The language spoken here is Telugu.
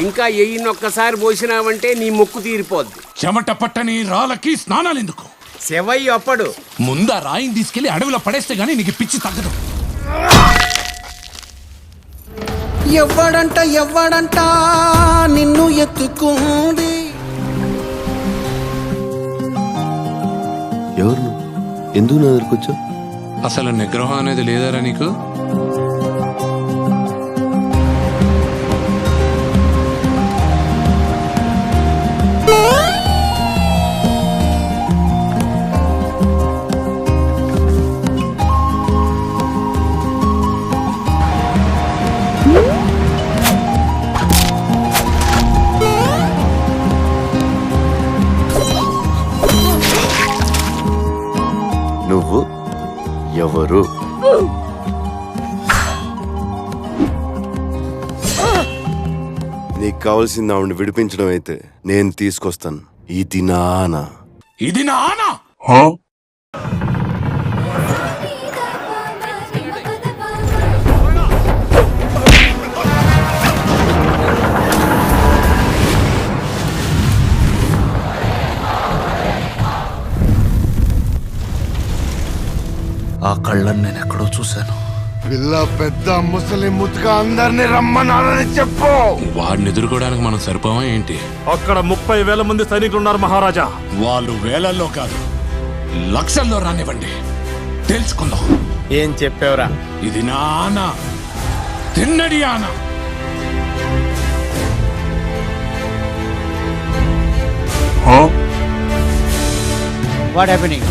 ఇంకా ఎయ్యినొక్కసారి పోసినావంటే నీ మొక్కు తీరిపోద్ది. చెమట పట్టని రాళ్ళకి స్నానాలెందుకు? శివయ్య అప్పడు ముందా రాయిని తీసుకెళ్లి అడవిలో పడేస్తే గానీ నీకు పిచ్చి తగ్గదు. ఎవ్వడంట నిన్ను ఎత్తుకుంది. ఎవరు? ఎందుకు నా దగ్గరకొచ్చా? అసలు నిగ్రహం అనేది లేదారా నీకు? నువ్వు ఎవరు? నీకు కావాల్సింది ఆవిడని విడిపించడం అయితే నేను తీసుకొస్తాను. ఇది నా ఆనా. ఇది నా ఆనా? ఆ కళ్ళని నేను ఎక్కడో చూశాను. పిల్ల పెద్ద ముసలి ముతుగా అందరినీ రమ్మన్నారని చెప్పు. వాడిని ఎదుర్కోవడానికి మనం సరిపోవా ఏంటి? అక్కడ 30,000 మంది సైనికులు ఉన్నారు మహారాజా. వాళ్ళు వేలల్లో కాదు లక్షల్లో రానివ్వండి, తెలుసుకుందాం. ఏం చెప్పావురా? ఇది నా ఆనా, తిన్నడి ఆనా. What happening?